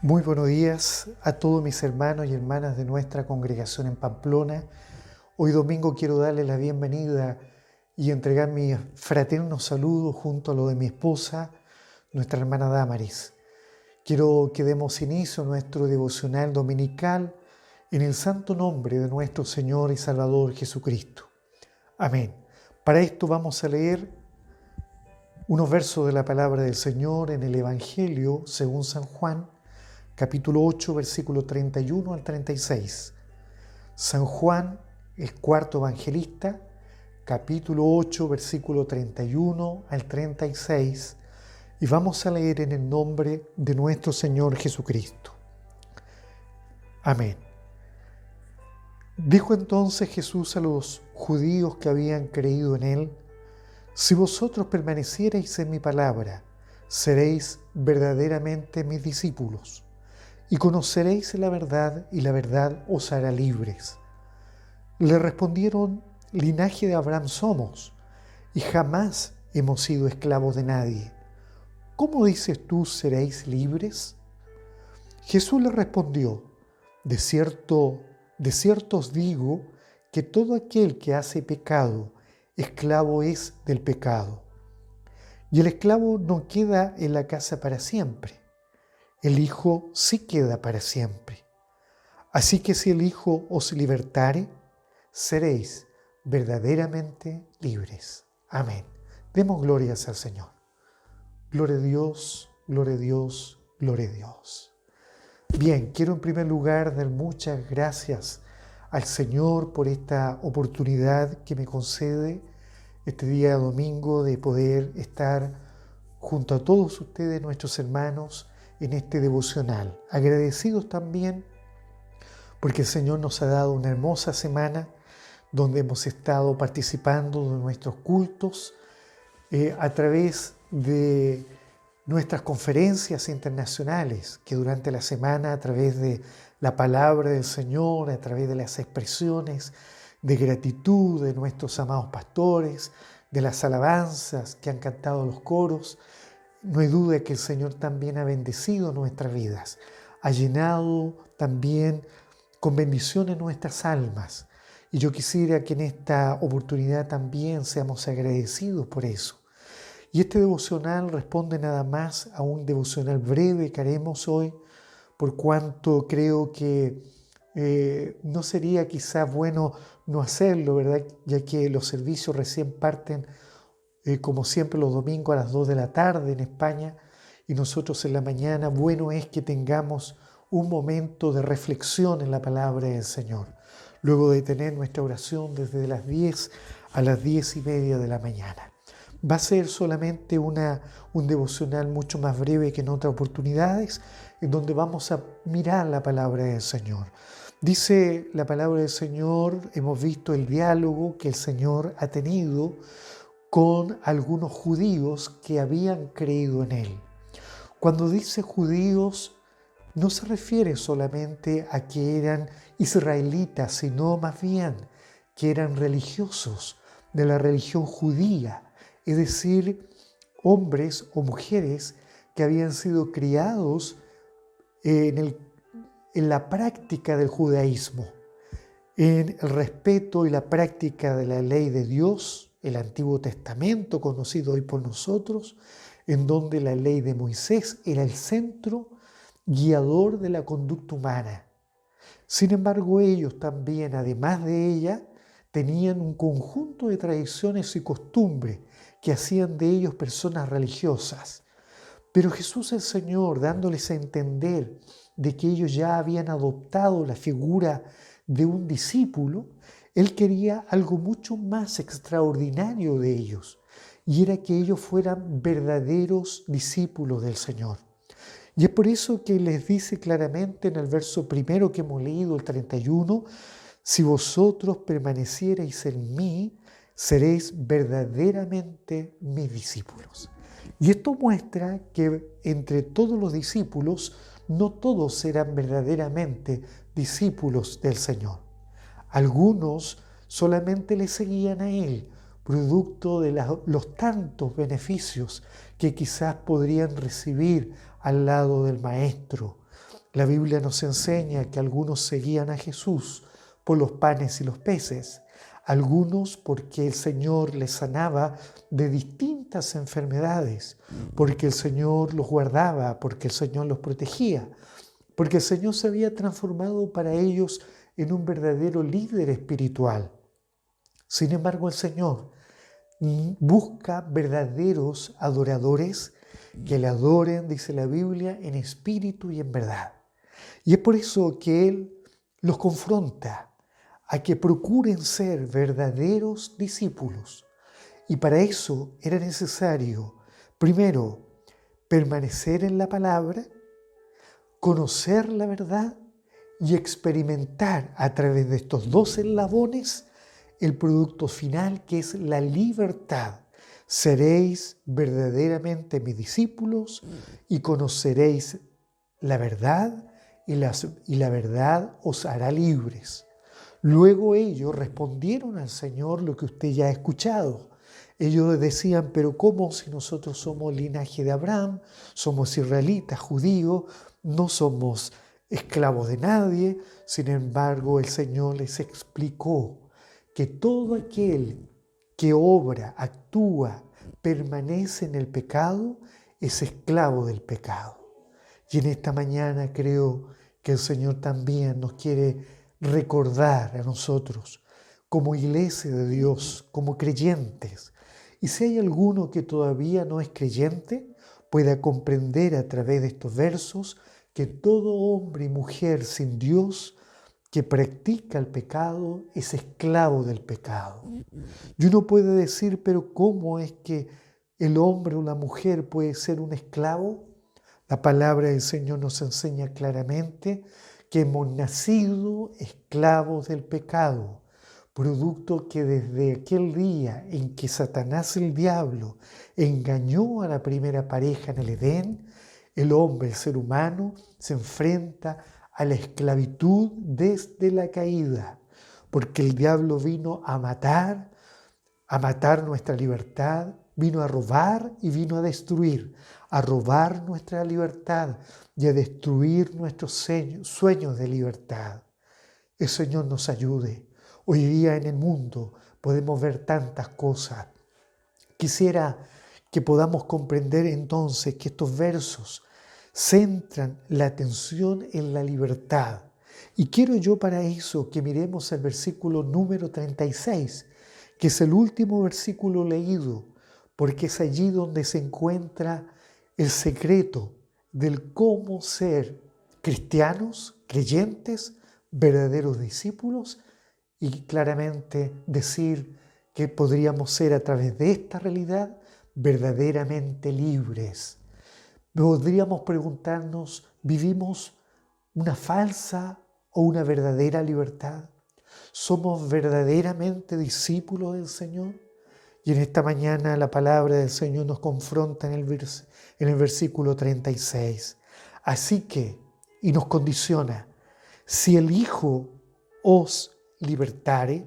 Muy buenos días a todos mis hermanos y hermanas de nuestra congregación en Pamplona. Hoy domingo quiero darle la bienvenida y entregar mi fraterno saludo junto a lo de mi esposa, nuestra hermana Damaris. Quiero que demos inicio a nuestro devocional dominical en el santo nombre de nuestro Señor y Salvador Jesucristo. Amén. Para esto vamos a leer unos versos de la palabra del Señor en el Evangelio según San Juan, capítulo 8, versículo 31 al 36. San Juan, el cuarto evangelista, capítulo 8, versículo 31 al 36, y vamos a leer en el nombre de nuestro Señor Jesucristo. Amén. Dijo entonces Jesús a los judíos que habían creído en él: si vosotros permaneciereis en mi palabra, seréis verdaderamente mis discípulos, y conoceréis la verdad, y la verdad os hará libres. Le respondieron: linaje de Abraham somos, y jamás hemos sido esclavos de nadie. ¿Cómo dices tú seréis libres? Jesús le respondió: de cierto os digo que todo aquel que hace pecado, esclavo es del pecado. Y el esclavo no queda en la casa para siempre. El Hijo sí queda para siempre. Así que si el Hijo os libertare, seréis verdaderamente libres. Amén. Demos glorias al Señor. Gloria a Dios, gloria a Dios, gloria a Dios. Bien, quiero en primer lugar dar muchas gracias al Señor por esta oportunidad que me concede este día domingo de poder estar junto a todos ustedes, nuestros hermanos, en este devocional. Agradecidos también porque el Señor nos ha dado una hermosa semana donde hemos estado participando de nuestros cultos a través de nuestras conferencias internacionales, que durante la semana, a través de la palabra del Señor, a través de las expresiones de gratitud de nuestros amados pastores, de las alabanzas que han cantado los coros, no hay duda que el Señor también ha bendecido nuestras vidas, ha llenado también con bendiciones nuestras almas. Y yo quisiera que en esta oportunidad también seamos agradecidos por eso. Y este devocional responde nada más a un devocional breve que haremos hoy, por cuanto creo que no sería quizás bueno no hacerlo, ¿verdad? Ya que los servicios recién parten como siempre los domingos a las 2 de la tarde en España, y nosotros en la mañana, bueno es que tengamos un momento de reflexión en la palabra del Señor, luego de tener nuestra oración desde las 10 a las 10:30 de la mañana. Va a ser solamente un devocional mucho más breve que en otras oportunidades, en donde vamos a mirar la palabra del Señor. Dice la palabra del Señor, hemos visto el diálogo que el Señor ha tenido con algunos judíos que habían creído en él. Cuando dice judíos, no se refiere solamente a que eran israelitas, sino más bien que eran religiosos de la religión judía, es decir, hombres o mujeres que habían sido criados en la práctica del judaísmo, en el respeto y la práctica de la ley de Dios, el Antiguo Testamento conocido hoy por nosotros, en donde la ley de Moisés era el centro guiador de la conducta humana. Sin embargo, ellos también, además de ella, tenían un conjunto de tradiciones y costumbres que hacían de ellos personas religiosas. Pero Jesús el Señor, dándoles a entender de que ellos ya habían adoptado la figura de un discípulo, Él quería algo mucho más extraordinario de ellos, y era que ellos fueran verdaderos discípulos del Señor. Y es por eso que les dice claramente en el verso primero que hemos leído, el 31, si vosotros permaneciereis en mí, seréis verdaderamente mis discípulos. Y esto muestra que entre todos los discípulos, no todos eran verdaderamente discípulos del Señor. Algunos solamente le seguían a Él, producto de los tantos beneficios que quizás podrían recibir al lado del Maestro. La Biblia nos enseña que algunos seguían a Jesús por los panes y los peces, algunos porque el Señor les sanaba de distintas enfermedades, porque el Señor los guardaba, porque el Señor los protegía, porque el Señor se había transformado para ellos en un verdadero líder espiritual. Sin embargo, el Señor busca verdaderos adoradores que le adoren, dice la Biblia, en espíritu y en verdad. Y es por eso que Él los confronta a que procuren ser verdaderos discípulos. Y para eso era necesario, primero, permanecer en la palabra, conocer la verdad y experimentar a través de estos dos eslabones el producto final, que es la libertad. Seréis verdaderamente mis discípulos y conoceréis la verdad y la verdad os hará libres. Luego ellos respondieron al Señor lo que usted ya ha escuchado. Ellos decían, pero ¿cómo si nosotros somos linaje de Abraham, somos israelitas, judíos, no somos esclavos de nadie? Sin embargo, el Señor les explicó que todo aquel que obra, actúa, permanece en el pecado, es esclavo del pecado. Y en esta mañana creo que el Señor también nos quiere recordar a nosotros, como iglesia de Dios, como creyentes. Y si hay alguno que todavía no es creyente, pueda comprender a través de estos versos que todo hombre y mujer sin Dios que practica el pecado es esclavo del pecado. Y uno puede decir, pero ¿cómo es que el hombre o la mujer puede ser un esclavo? La palabra del Señor nos enseña claramente que hemos nacido esclavos del pecado, producto que desde aquel día en que Satanás, el diablo, engañó a la primera pareja en el Edén, el hombre, el ser humano, se enfrenta a la esclavitud desde la caída, porque el diablo vino a matar nuestra libertad, vino a robar y vino a destruir, a robar nuestra libertad y a destruir nuestros sueños de libertad. El Señor nos ayude. Hoy día en el mundo podemos ver tantas cosas. Quisiera que podamos comprender entonces que estos versos centran la atención en la libertad. Y quiero yo para eso que miremos el versículo número 36, que es el último versículo leído, porque es allí donde se encuentra el secreto del cómo ser cristianos, creyentes, verdaderos discípulos, y claramente decir que podríamos ser a través de esta realidad verdaderamente libres. Podríamos preguntarnos, ¿vivimos una falsa o una verdadera libertad? ¿Somos verdaderamente discípulos del Señor? Y en esta mañana la palabra del Señor nos confronta en el versículo 36. Así que, y nos condiciona, si el Hijo os libertare,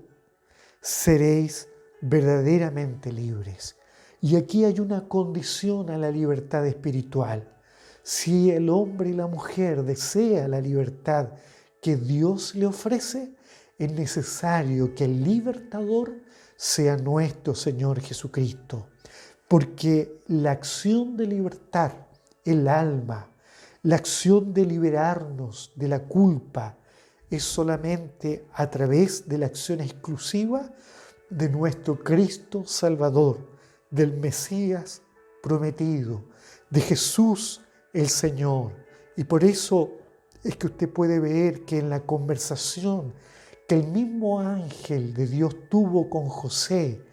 seréis verdaderamente libres. Y aquí hay una condición a la libertad espiritual. Si el hombre y la mujer desea la libertad que Dios le ofrece, es necesario que el libertador sea nuestro Señor Jesucristo. Porque la acción de libertar el alma, la acción de liberarnos de la culpa, es solamente a través de la acción exclusiva de nuestro Cristo Salvador, del Mesías prometido, de Jesús el Señor. Y por eso es que usted puede ver que en la conversación que el mismo ángel de Dios tuvo con José,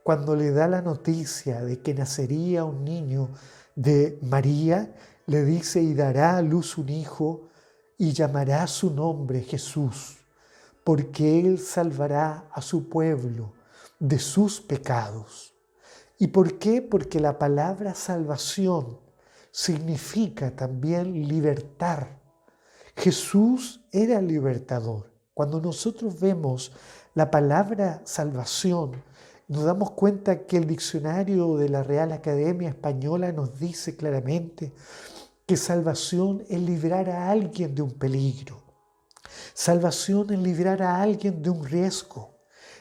cuando le da la noticia de que nacería un niño de María, le dice, y dará a luz un hijo, y llamará su nombre Jesús, porque Él salvará a su pueblo de sus pecados. ¿Y por qué? Porque la palabra salvación significa también libertar. Jesús era el libertador. Cuando nosotros vemos la palabra salvación, nos damos cuenta que el diccionario de la Real Academia Española nos dice claramente que salvación es librar a alguien de un peligro. Salvación es librar a alguien de un riesgo.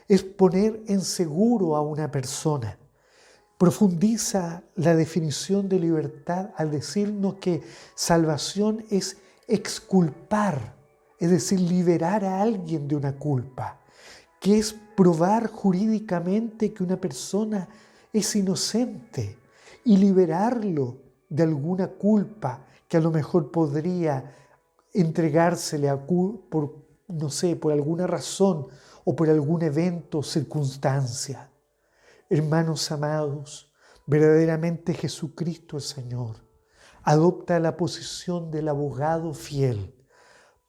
Es poner en seguro a una persona. Profundiza la definición de libertad al decirnos que salvación es exculpar, es decir, liberar a alguien de una culpa, que es probar jurídicamente que una persona es inocente y liberarlo de alguna culpa que a lo mejor podría entregársele por alguna razón o por algún evento o circunstancia. Hermanos amados, verdaderamente Jesucristo el Señor adopta la posición del abogado fiel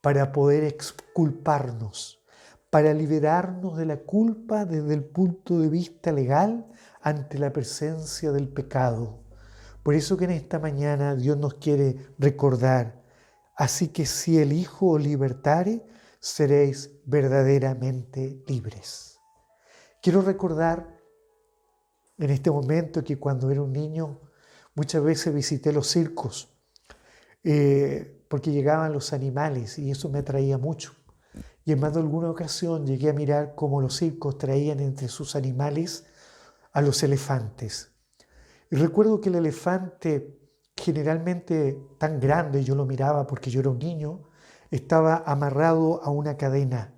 para poder exculparnos, para liberarnos de la culpa desde el punto de vista legal ante la presencia del pecado. Por eso que en esta mañana Dios nos quiere recordar, así que si el Hijo os libertare, seréis verdaderamente libres. Quiero recordar en este momento que cuando era un niño muchas veces visité los circos porque llegaban los animales y eso me atraía mucho. Y en más de alguna ocasión llegué a mirar cómo los circos traían entre sus animales a los elefantes. Y recuerdo que el elefante, generalmente tan grande, yo lo miraba porque yo era un niño, estaba amarrado a una cadena.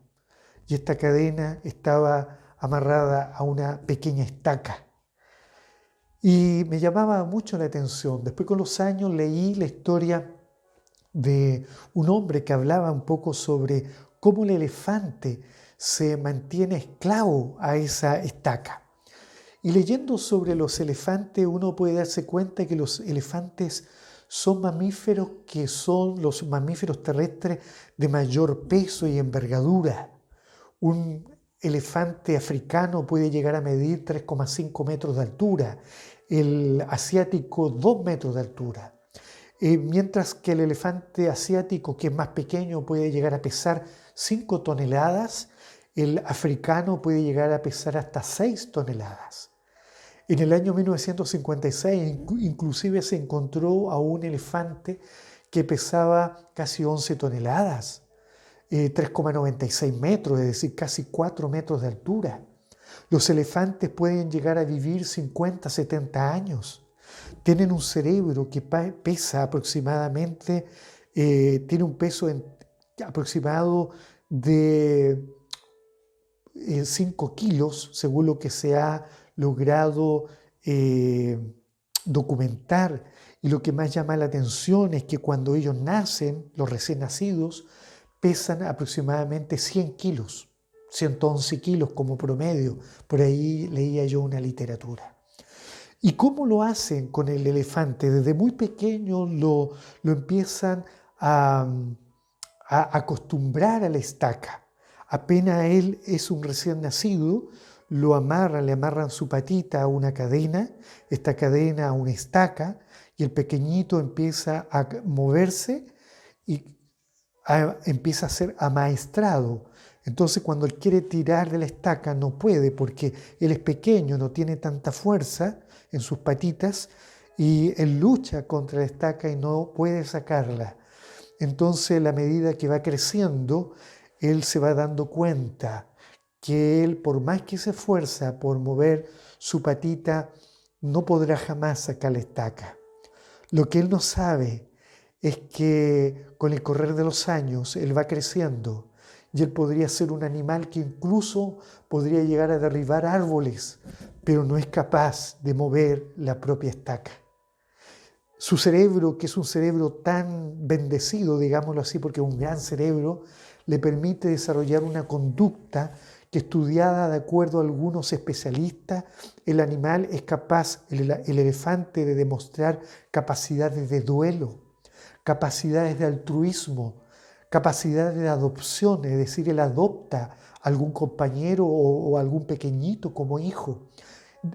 Y esta cadena estaba amarrada a una pequeña estaca. Y me llamaba mucho la atención. Después con los años leí la historia de un hombre que hablaba un poco sobre cómo el elefante se mantiene esclavo a esa estaca. Y leyendo sobre los elefantes uno puede darse cuenta que los elefantes son mamíferos que son los mamíferos terrestres de mayor peso y envergadura. Un elefante africano puede llegar a medir 3,5 metros de altura, el asiático 2 metros de altura, mientras que el elefante asiático, que es más pequeño, puede llegar a pesar 5 toneladas, el africano puede llegar a pesar hasta 6 toneladas. En el año 1956 inclusive se encontró a un elefante que pesaba casi 11 toneladas. 3,96 metros, es decir, casi 4 metros de altura. Los elefantes pueden llegar a vivir 50, 70 años. Tienen un cerebro que pesa aproximadamente, tiene un peso aproximado de 5 kilos, según lo que se ha logrado documentar. Y lo que más llama la atención es que cuando ellos nacen, los recién nacidos, pesan aproximadamente 100 kilos, 111 kilos como promedio. Por ahí leía yo una literatura. ¿Y cómo lo hacen con el elefante? Desde muy pequeño lo empiezan a acostumbrar a la estaca. Apenas él es un recién nacido, le amarran su patita a una cadena, esta cadena a una estaca, y el pequeñito empieza a moverse y empieza a ser amaestrado. Entonces cuando él quiere tirar de la estaca no puede porque él es pequeño, no tiene tanta fuerza en sus patitas y él lucha contra la estaca y no puede sacarla. Entonces a la medida que va creciendo, él se va dando cuenta que él, por más que se esfuerza por mover su patita, no podrá jamás sacar la estaca. Lo que él no sabe es que con el correr de los años él va creciendo y él podría ser un animal que incluso podría llegar a derribar árboles, pero no es capaz de mover la propia estaca. Su cerebro, que es un cerebro tan bendecido, digámoslo así, porque es un gran cerebro, le permite desarrollar una conducta que, estudiada de acuerdo a algunos especialistas, el animal es capaz, el elefante, de demostrar capacidades de duelo, capacidades de altruismo, capacidades de adopción, es decir, él adopta a algún compañero o algún pequeñito como hijo.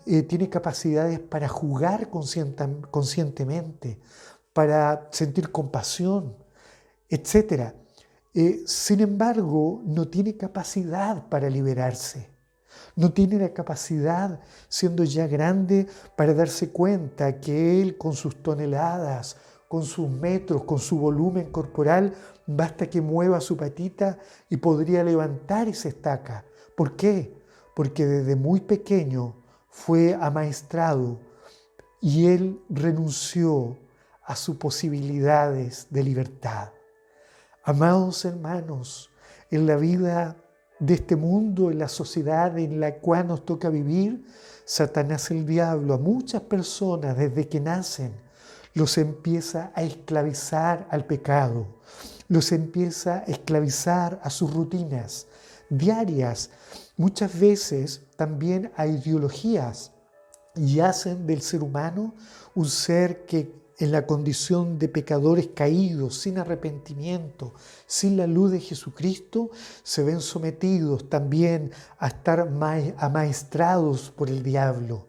Tiene capacidades para jugar conscientemente, para sentir compasión, etc. Sin embargo, no tiene capacidad para liberarse. No tiene la capacidad, siendo ya grande, para darse cuenta que él con sus toneladas, con sus metros, con su volumen corporal, basta que mueva su patita y podría levantar esa estaca. ¿Por qué? Porque desde muy pequeño fue amaestrado y él renunció a sus posibilidades de libertad. Amados hermanos, en la vida de este mundo, en la sociedad en la cual nos toca vivir, Satanás, el diablo, a muchas personas desde que nacen, los empieza a esclavizar al pecado, los empieza a esclavizar a sus rutinas diarias, muchas veces también a ideologías, y hacen del ser humano un ser que en la condición de pecadores caídos, sin arrepentimiento, sin la luz de Jesucristo, se ven sometidos también a estar amaestrados por el diablo.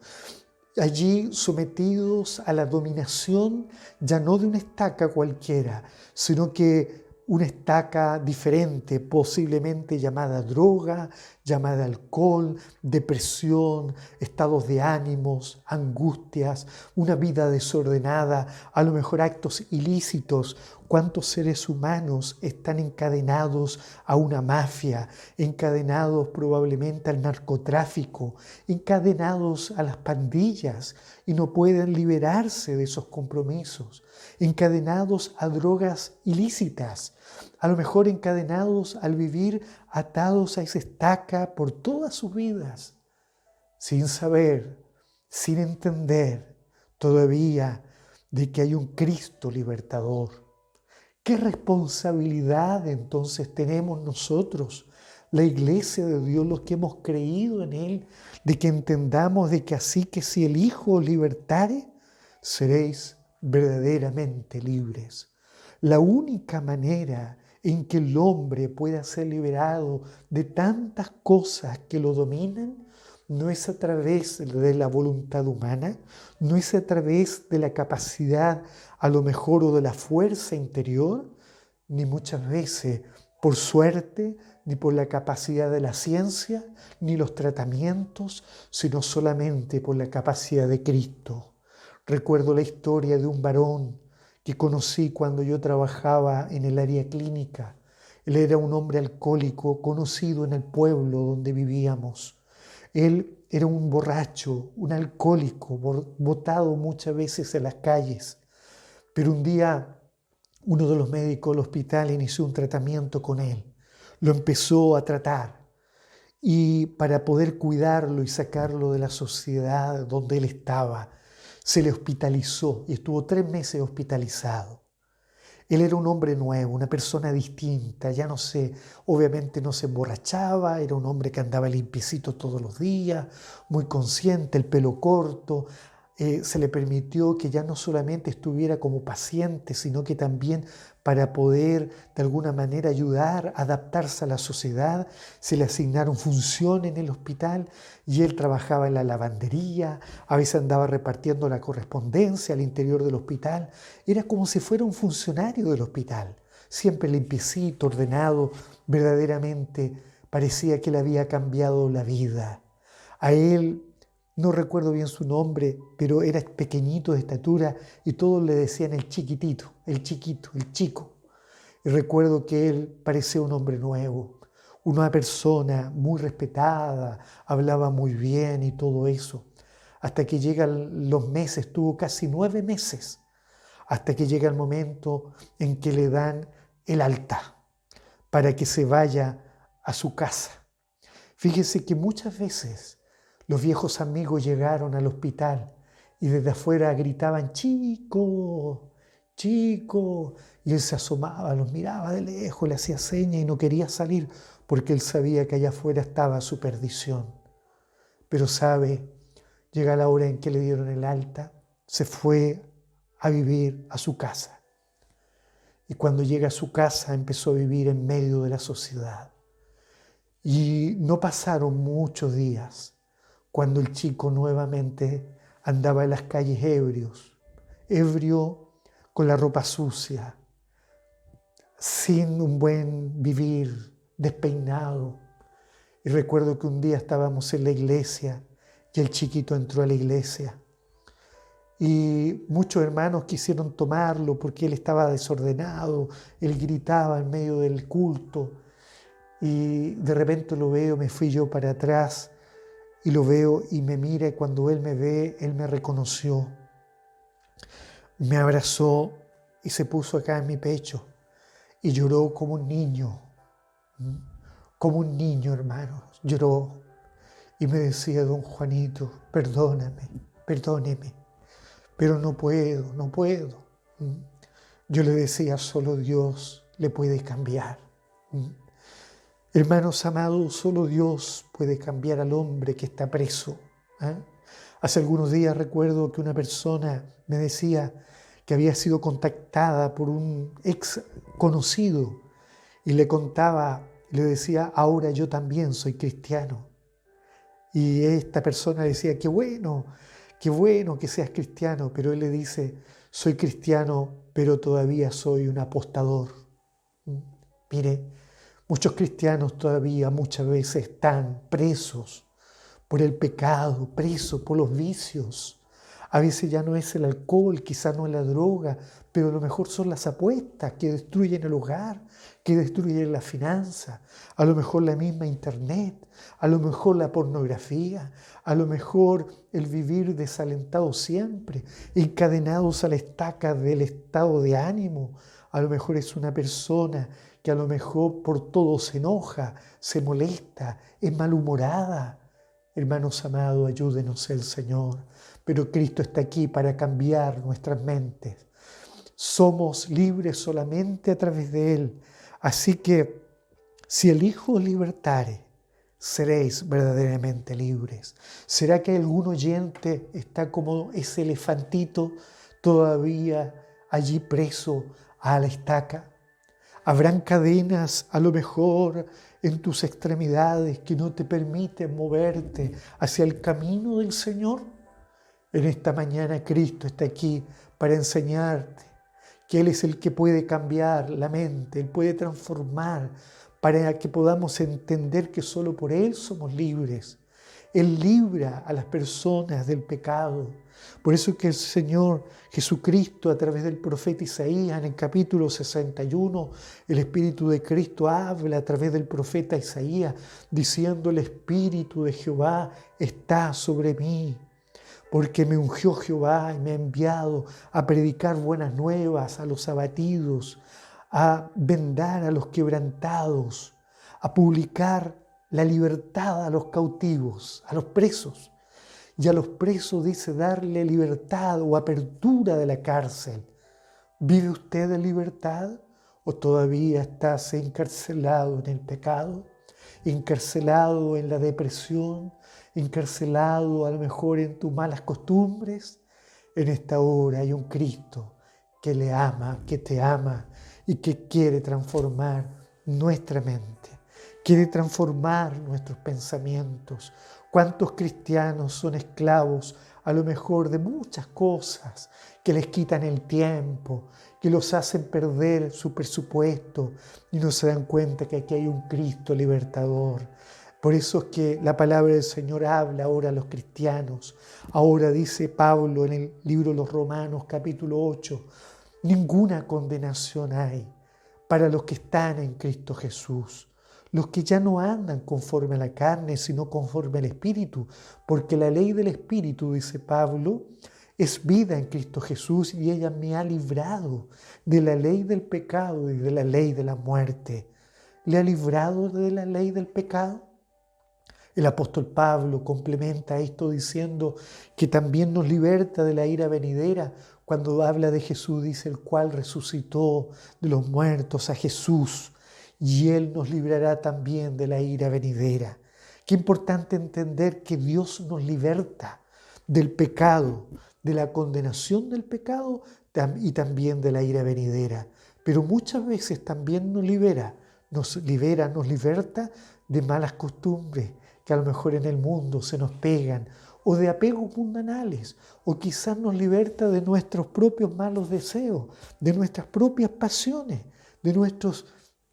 Allí sometidos a la dominación ya no de una estaca cualquiera, sino que una estaca diferente, posiblemente llamada droga, llamada alcohol, depresión, estados de ánimos, angustias, una vida desordenada, a lo mejor actos ilícitos. ¿Cuántos seres humanos están encadenados a una mafia, encadenados probablemente al narcotráfico, encadenados a las pandillas y no pueden liberarse de esos compromisos, encadenados a drogas ilícitas, a lo mejor encadenados al vivir atados a esa estaca por todas sus vidas, sin saber, sin entender todavía de que hay un Cristo libertador? ¿Qué responsabilidad entonces tenemos nosotros, la Iglesia de Dios, los que hemos creído en Él, de que entendamos de que así que si el Hijo os libertare, seréis verdaderamente libres? La única manera en que el hombre pueda ser liberado de tantas cosas que lo dominan no es a través de la voluntad humana, no es a través de la capacidad a lo mejor o de la fuerza interior, ni muchas veces por suerte, ni por la capacidad de la ciencia, ni los tratamientos, sino solamente por la capacidad de Cristo. Recuerdo la historia de un varón que conocí cuando yo trabajaba en el área clínica. Él era un hombre alcohólico conocido en el pueblo donde vivíamos. Él era un borracho, un alcohólico, botado muchas veces en las calles. Pero un día uno de los médicos del hospital inició un tratamiento con él. Lo empezó a tratar y para poder cuidarlo y sacarlo de la sociedad donde él estaba, se le hospitalizó y estuvo 3 meses hospitalizado. Él era un hombre nuevo, una persona distinta, ya no sé, obviamente no se emborrachaba, era un hombre que andaba limpiecito todos los días, muy consciente, el pelo corto. Se le permitió que ya no solamente estuviera como paciente, sino que también para poder de alguna manera ayudar a adaptarse a la sociedad, se le asignaron funciones en el hospital y él trabajaba en la lavandería, a veces andaba repartiendo la correspondencia al interior del hospital. Era como si fuera un funcionario del hospital, siempre limpiecito, ordenado, verdaderamente parecía que le había cambiado la vida. A él, no recuerdo bien su nombre, pero era pequeñito de estatura y todos le decían el chiquitito, el chiquito, el chico. Y recuerdo que él parecía un hombre nuevo, una persona muy respetada, hablaba muy bien y todo eso. Hasta que llegan los meses, tuvo casi 9 meses, hasta que llega el momento en que le dan el alta para que se vaya a su casa. Fíjese que muchas veces los viejos amigos llegaron al hospital y desde afuera gritaban, chico, chico. Y él se asomaba, los miraba de lejos, le hacía señas y no quería salir porque él sabía que allá afuera estaba su perdición. Pero sabe, llega la hora en que le dieron el alta, se fue a vivir a su casa. Y cuando llega a su casa empezó a vivir en medio de la sociedad. Y no pasaron muchos días cuando el chico nuevamente andaba en las calles ebrio con la ropa sucia, sin un buen vivir, despeinado. Y recuerdo que un día estábamos en la iglesia y el chiquito entró a la iglesia y muchos hermanos quisieron tomarlo porque él estaba desordenado, él gritaba en medio del culto y de repente lo veo, me fui yo para atrás y lo veo y me mira y cuando él me ve, él me reconoció, me abrazó y se puso acá en mi pecho y lloró como un niño hermanos, lloró y me decía: don Juanito, perdóneme, pero no puedo. Yo le decía: solo Dios le puede cambiar. Hermanos amados, solo Dios puede cambiar al hombre que está preso. Hace algunos días recuerdo que una persona me decía que había sido contactada por un ex conocido y le contaba, le decía: ahora yo también soy cristiano. Y esta persona decía: qué bueno que seas cristiano, pero él le dice: soy cristiano, pero todavía soy un apostador. Mire, muchos cristianos todavía muchas veces están presos por el pecado, presos por los vicios. A veces ya no es el alcohol, quizás no es la droga, pero a lo mejor son las apuestas que destruyen el hogar, que destruyen la finanza, a lo mejor la misma internet, a lo mejor la pornografía, a lo mejor el vivir desalentado siempre, encadenados a la estaca del estado de ánimo. A lo mejor es una persona que a lo mejor por todo se enoja, se molesta, es malhumorada. Hermanos amados, ayúdenos el Señor. Pero Cristo está aquí para cambiar nuestras mentes. Somos libres solamente a través de Él. Así que si el Hijo os libertare, seréis verdaderamente libres. ¿Será que algún oyente está como ese elefantito todavía allí preso a la estaca? ¿Habrán cadenas a lo mejor en tus extremidades que no te permiten moverte hacia el camino del Señor? En esta mañana Cristo está aquí para enseñarte que Él es el que puede cambiar la mente, Él puede transformar para que podamos entender que solo por Él somos libres. Él libra a las personas del pecado. Por eso es que el Señor Jesucristo, a través del profeta Isaías, en el capítulo 61, el Espíritu de Cristo habla a través del profeta Isaías, diciendo: el Espíritu de Jehová está sobre mí, porque me ungió Jehová y me ha enviado a predicar buenas nuevas a los abatidos, a vendar a los quebrantados, a publicar la libertad a los cautivos, a los presos. Y a los presos dice darle libertad o apertura de la cárcel. ¿Vive usted en libertad o todavía estás encarcelado en el pecado? ¿Encarcelado en la depresión? ¿Encarcelado a lo mejor en tus malas costumbres? En esta hora hay un Cristo que le ama, que te ama y que quiere transformar nuestra mente. Quiere transformar nuestros pensamientos. ¿Cuántos cristianos son esclavos a lo mejor de muchas cosas que les quitan el tiempo, que los hacen perder su presupuesto y no se dan cuenta que aquí hay un Cristo libertador? Por eso es que la palabra del Señor habla ahora a los cristianos. Ahora dice Pablo en el libro de los Romanos capítulo 8, ninguna condenación hay para los que están en Cristo Jesús. Los que ya no andan conforme a la carne, sino conforme al Espíritu, porque la ley del Espíritu, dice Pablo, es vida en Cristo Jesús y ella me ha librado de la ley del pecado y de la ley de la muerte. ¿Le ha librado de la ley del pecado? El apóstol Pablo complementa esto diciendo que también nos liberta de la ira venidera. Cuando habla de Jesús, dice: el cual resucitó de los muertos a Jesús, y Él nos librará también de la ira venidera. Qué importante entender que Dios nos liberta del pecado, de la condenación del pecado y también de la ira venidera. Pero muchas veces también nos liberta de malas costumbres que a lo mejor en el mundo se nos pegan, o de apegos mundanales, o quizás nos liberta de nuestros propios malos deseos, de nuestras propias pasiones, de nuestros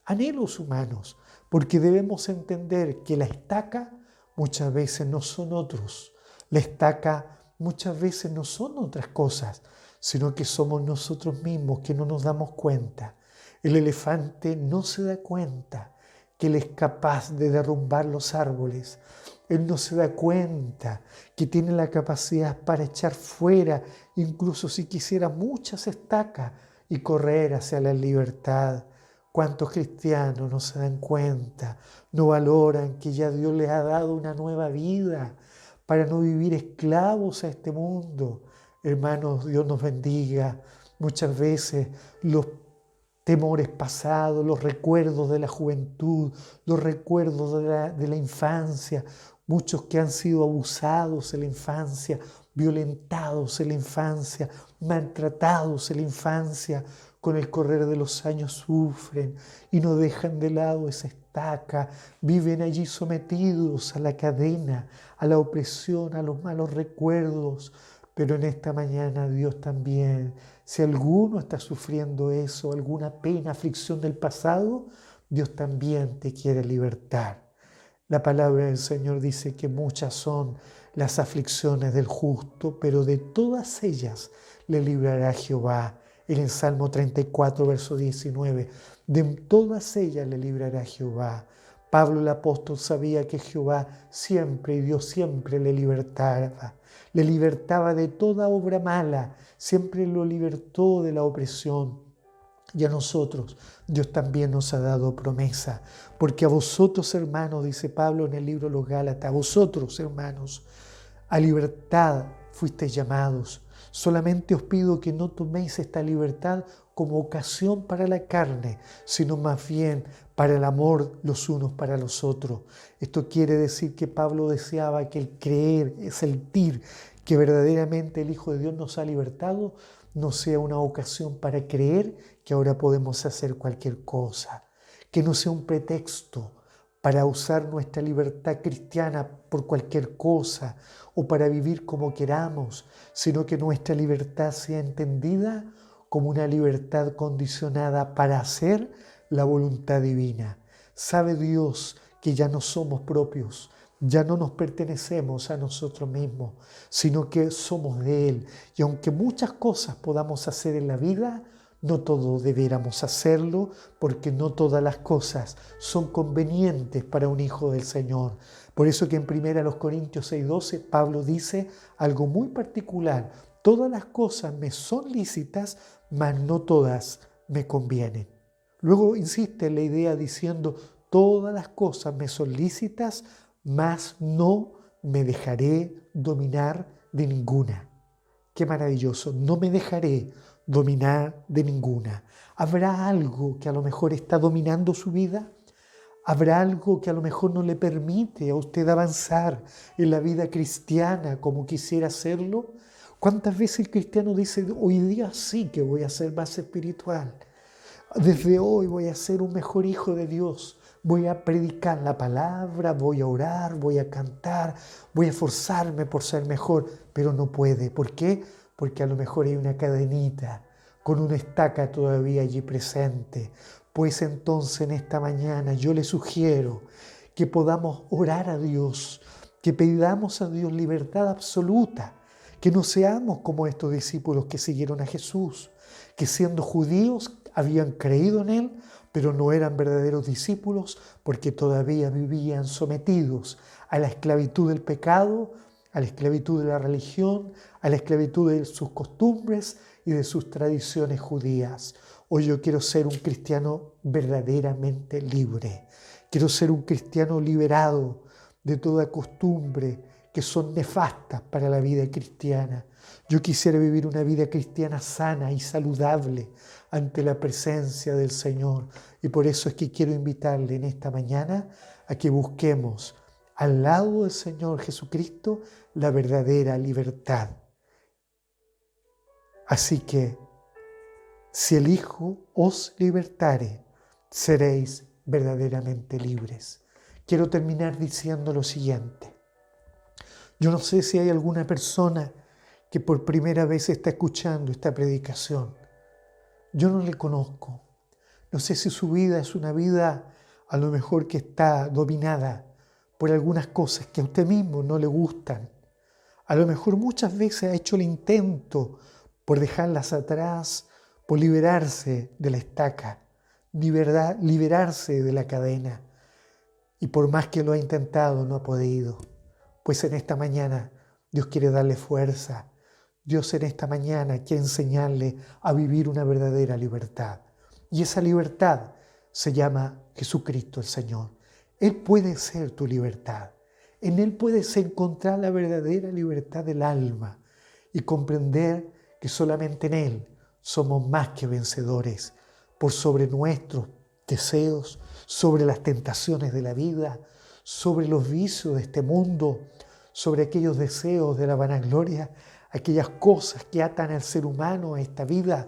anhelos humanos, porque debemos entender que la estaca muchas veces no son otros. La estaca muchas veces no son otras cosas, sino que somos nosotros mismos que no nos damos cuenta. El elefante no se da cuenta que él es capaz de derrumbar los árboles. Él no se da cuenta que tiene la capacidad para echar fuera, incluso si quisiera, muchas estacas y correr hacia la libertad. ¿Cuántos cristianos no se dan cuenta, no valoran que ya Dios les ha dado una nueva vida para no vivir esclavos a este mundo? Hermanos, Dios nos bendiga. Muchas veces los temores pasados, los recuerdos de la juventud, los recuerdos de la infancia, muchos que han sido abusados en la infancia, violentados en la infancia, maltratados en la infancia, con el correr de los años sufren y no dejan de lado esa estaca, viven allí sometidos a la cadena, a la opresión, a los malos recuerdos. Pero en esta mañana Dios también, si alguno está sufriendo eso, alguna pena, aflicción del pasado, Dios también te quiere libertar. La palabra del Señor dice que muchas son las aflicciones del justo, pero de todas ellas le librará Jehová. En el Salmo 34, verso 19, de todas ellas le librará Jehová. Pablo el apóstol sabía que Jehová siempre y Dios siempre le libertaba de toda obra mala, siempre lo libertó de la opresión. Y a nosotros Dios también nos ha dado promesa, porque a vosotros, hermanos, dice Pablo en el libro de los Gálatas, a vosotros, hermanos, a libertad fuisteis llamados. Solamente os pido que no toméis esta libertad como ocasión para la carne, sino más bien para el amor los unos para los otros. Esto quiere decir que Pablo deseaba que el creer, el sentir que verdaderamente el Hijo de Dios nos ha libertado, no sea una ocasión para creer que ahora podemos hacer cualquier cosa, que no sea un pretexto para usar nuestra libertad cristiana por cualquier cosa o para vivir como queramos, sino que nuestra libertad sea entendida como una libertad condicionada para hacer la voluntad divina. Sabe Dios que ya no somos propios, ya no nos pertenecemos a nosotros mismos, sino que somos de Él. Y aunque muchas cosas podamos hacer en la vida, no todo debiéramos hacerlo, porque no todas las cosas son convenientes para un hijo del Señor. Por eso que en 1 Corintios 6:12 Pablo dice algo muy particular: todas las cosas me son lícitas, mas no todas me convienen. Luego insiste en la idea diciendo: todas las cosas me son lícitas, mas no me dejaré dominar de ninguna. Qué maravilloso, no me dejaré dominar de ninguna. ¿Habrá algo que a lo mejor está dominando su vida? ¿Habrá algo que a lo mejor no le permite a usted avanzar en la vida cristiana como quisiera hacerlo? ¿Cuántas veces el cristiano dice: hoy día sí que voy a ser más espiritual? Desde hoy voy a ser un mejor hijo de Dios. Voy a predicar la palabra, voy a orar, voy a cantar, voy a esforzarme por ser mejor, pero no puede. ¿Por qué? Porque a lo mejor hay una cadenita con una estaca todavía allí presente. Pues entonces en esta mañana yo le sugiero que podamos orar a Dios, que pidamos a Dios libertad absoluta, que no seamos como estos discípulos que siguieron a Jesús, que siendo judíos habían creído en Él, pero no eran verdaderos discípulos porque todavía vivían sometidos a la esclavitud del pecado, a la esclavitud de la religión, a la esclavitud de sus costumbres y de sus tradiciones judías. Hoy yo quiero ser un cristiano verdaderamente libre. Quiero ser un cristiano liberado de toda costumbre que son nefastas para la vida cristiana. Yo quisiera vivir una vida cristiana sana y saludable ante la presencia del Señor. Y por eso es que quiero invitarle en esta mañana a que busquemos al lado del Señor Jesucristo la verdadera libertad. Así que, si el Hijo os libertare, seréis verdaderamente libres. Quiero terminar diciendo lo siguiente. Yo no sé si hay alguna persona que por primera vez está escuchando esta predicación. Yo no le conozco. No sé si su vida es una vida a lo mejor que está dominada por algunas cosas que a usted mismo no le gustan. A lo mejor muchas veces ha hecho el intento por dejarlas atrás, por liberarse de la estaca, liberarse de la cadena. Y por más que lo ha intentado, no ha podido. Pues en esta mañana Dios quiere darle fuerza. Dios en esta mañana quiere enseñarle a vivir una verdadera libertad. Y esa libertad se llama Jesucristo el Señor. Él puede ser tu libertad. En Él puedes encontrar la verdadera libertad del alma y comprender que solamente en Él somos más que vencedores por sobre nuestros deseos, sobre las tentaciones de la vida, sobre los vicios de este mundo, sobre aquellos deseos de la vanagloria, aquellas cosas que atan al ser humano a esta vida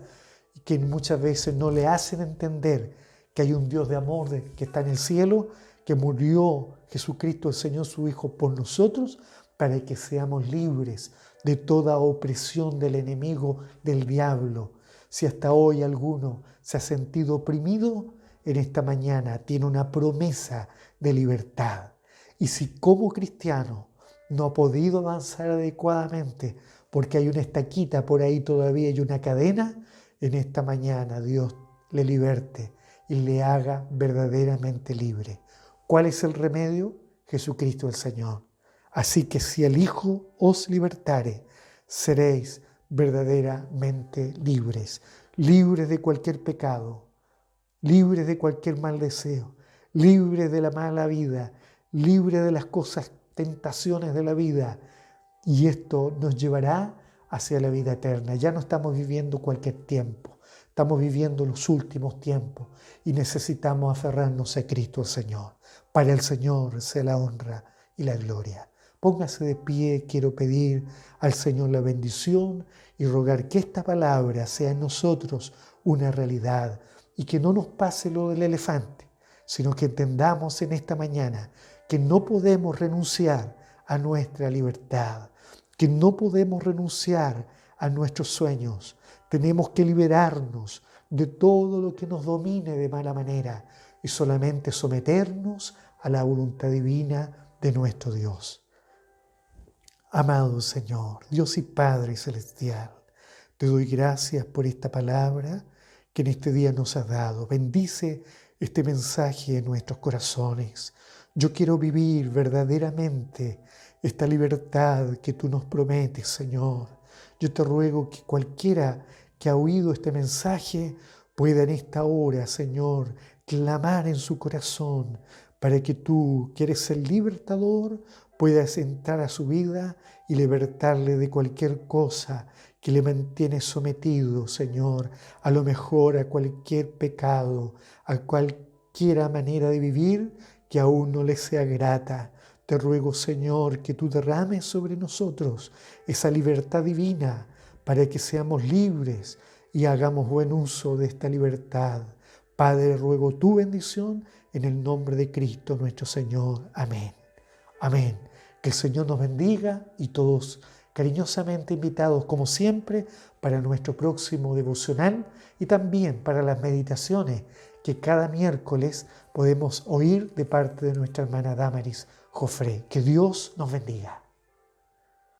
y que muchas veces no le hacen entender que hay un Dios de amor que está en el cielo, que murió Jesucristo, el Señor, su Hijo, por nosotros, para que seamos libres de toda opresión del enemigo, del diablo. Si hasta hoy alguno se ha sentido oprimido, en esta mañana tiene una promesa de libertad. Y si como cristiano no ha podido avanzar adecuadamente porque hay una estaquita por ahí todavía y una cadena, en esta mañana Dios le liberte y le haga verdaderamente libre. ¿Cuál es el remedio? Jesucristo el Señor. Así que si el Hijo os libertare, seréis verdaderamente libres, libres de cualquier pecado, libres de cualquier mal deseo, libres de la mala vida, libres de las cosas, tentaciones de la vida. Y esto nos llevará hacia la vida eterna. Ya no estamos viviendo cualquier tiempo, estamos viviendo los últimos tiempos y necesitamos aferrarnos a Cristo el Señor. Para el Señor sea la honra y la gloria. Póngase de pie, quiero pedir al Señor la bendición y rogar que esta palabra sea en nosotros una realidad y que no nos pase lo del elefante, sino que entendamos en esta mañana que no podemos renunciar a nuestra libertad, que no podemos renunciar a nuestros sueños. Tenemos que liberarnos de todo lo que nos domine de mala manera y solamente someternos a la voluntad divina de nuestro Dios. Amado Señor, Dios y Padre Celestial, te doy gracias por esta palabra que en este día nos has dado. Bendice este mensaje en nuestros corazones. Yo quiero vivir verdaderamente esta libertad que tú nos prometes, Señor. Yo te ruego que cualquiera que ha oído este mensaje pueda en esta hora, Señor, clamar en su corazón para que tú, que eres el libertador, puedas entrar a su vida y libertarle de cualquier cosa que le mantiene sometido, Señor, a lo mejor a cualquier pecado, a cualquier manera de vivir que aún no le sea grata. Te ruego, Señor, que tú derrames sobre nosotros esa libertad divina para que seamos libres y hagamos buen uso de esta libertad. Padre, ruego tu bendición en el nombre de Cristo nuestro Señor. Amén. Amén. Que el Señor nos bendiga y todos cariñosamente invitados, como siempre, para nuestro próximo devocional y también para las meditaciones que cada miércoles podemos oír de parte de nuestra hermana Damaris Jofré. Que Dios nos bendiga.